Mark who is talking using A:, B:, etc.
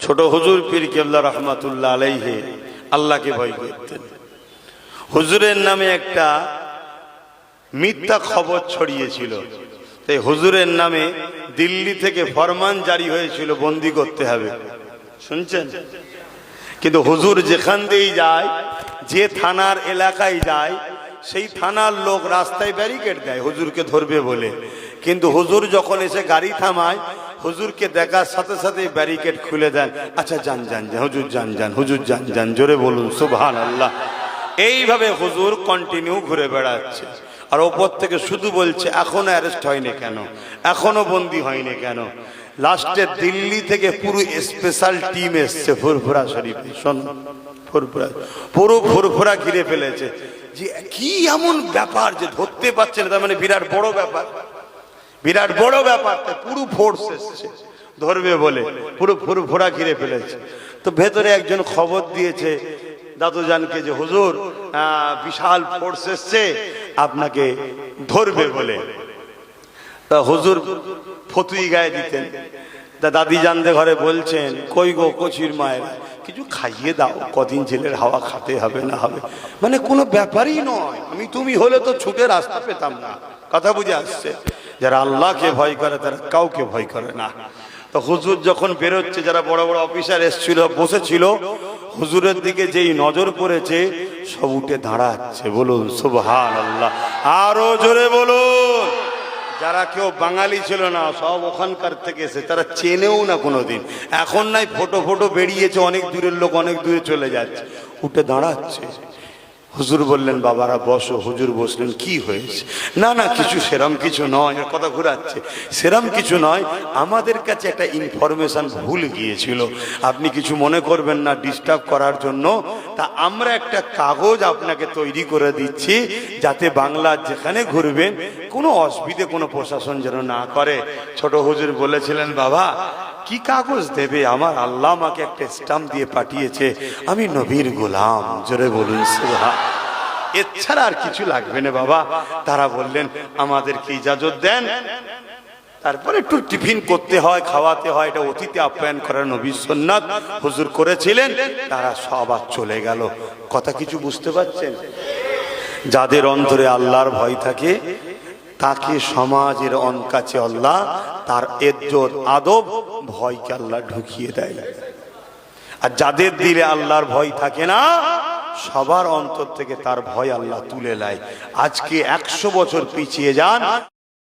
A: ছোট হুজুর পীর কেবলা রহমাতুল্লাহ আলাইহি আল্লাহকে ভয় করতেন। হুজুরের নামে একটা মিথ্যা খবর ছড়িয়েছিল, তাই হুজুরের নামে দিল্লি থেকে ফরমান জারি হয়েছিল বন্দি করতে হবে, শুনছেন? কিন্তু হুজুর যেখান দিয়েই যায়, যে থানার এলাকায় যায়, সেই থানার লোক রাস্তায় ব্যারিকেড দেয় হুজুরকে ধরবে বলে। কিন্তু হুজুর যখন এসে গাড়ি থামায়, হুজুরকে দেখার সাথে সাথে ব্যারিকেড খুলে দেন। আচ্ছা যান যান যান হুজুর, যান যান হুজুর, যান যান, জোরে বলুন সুবহানাল্লাহ। এইভাবে হুজুর কন্টিনিউ ঘুরে বেড়াচ্ছে, আর ওপর থেকে শুধু বলছে এখনো অ্যারেস্ট হয়নি কেন, এখনো বন্দি হয়নি কেন। লাস্টে দিল্লি থেকে পুরো স্পেশাল টিম এসছে ফুরফুরা শরীফে, শোন ফুরফুরা, পুরো ফুরফুরা ঘিরে ফেলেছে। যে কি এমন ব্যাপার যে ধরতে পারছে না, তার মানে বিরাট বড় ব্যাপার, বিরাট বড় ব্যাপার। পুরো ফোর্স এসছে ধরবে বলে, পুরো ফুরফুরা ঘিরে ফেলেছে। তো ভেতরে একজন খবর দিয়েছে দাদুজানকে যে হুজুর বিশাল ফোর্স এসছে আপনাকে ধরবে বলে। তা হুজুর ফতুই গায়ে দিতেন। তা দাদি জানতে ঘরে বলছেন, কই গো কচির মায়ের, কিছু খাইয়ে দাও, কদিন জেলের হাওয়া খাতে হবে না হবে, মানে কোনো ব্যাপারই নয়, আমি তুমি হলে তো ছুটে রাস্তা পেতাম না। কথা বুঝে আসছে? যারা আল্লাহকে ভয় করে তারা কাউকে ভয় করে না। তো হুজুর যখন বেরোচ্ছে, যারা বড় বড় অফিসার এসেছিল বসেছিল, হুজুরের দিকে যেই নজর পড়েছে সব উঠে দাঁড়াচ্ছে। বলুন সুবহানাল্লাহ, আরো জোরে বলুন। যারা কেউ বাঙালি ছিল না, সব ওখানকার থেকে এসে, তারা চেনেও না কোনোদিন। এখন নাই ফটো ফটো বেরিয়েছে, অনেক দূরের লোক অনেক দূরে চলে যাচ্ছে, উঠে দাঁড়াচ্ছে। হুজুর বললেন বাবারা বসো। হুজুর বসলেন। কি হয়েছে? না না কিছু, সেরম কিছু নয়, কথা ঘুরাচ্ছে, সেরম কিছু নয়, আমাদের কাছে একটা ইনফরমেশন ভুল গিয়েছিল, আপনি কিছু মনে করবেন না, ডিস্টার্ব করার জন্য। তা আমরা একটা কাগজ আপনাকে তৈরি করে দিচ্ছি, যাতে বাংলার যেখানে ঘুরবেন কোনো অসুবিধে কোনো প্রশাসন যেন না করে। ছোট হুজুর বলেছিলেন বাবা কি কাগজ দেবে, আমার আল্লাহ আমাকে একটা স্টাম্প দিয়ে পাঠিয়েছে, আমি নবীর গোলাম, জোরে বলুন সুবহান। এছাড়া আর কিছু লাগবে না বাবা। তারা বললেন আমাদেরকে ইজাজত দেন। তারপরে একটু টিফিন করতে হয়, খাওয়াতে হয়, এটা অতিথি আপ্যায়ন করার নবীর সুন্নাত, হুজুর করেছিলেন। তারা সব আর চলে গেল। কথা কিছু বুঝতে পারছেন? যাদের অন্তরে আল্লাহর ভয় থাকে তাকে সমাজের কাছে আল্লাহ তার ইজ্জত আদব ভয়কে আল্লাহ ঢুকিয়ে দেয়। আর যাদের দিলে আল্লাহর ভয় থাকে না, সবার অন্তর থেকে তার ভয় আল্লাহ তুলে নেয়। আজকে 100 বছর পিছিয়ে যান,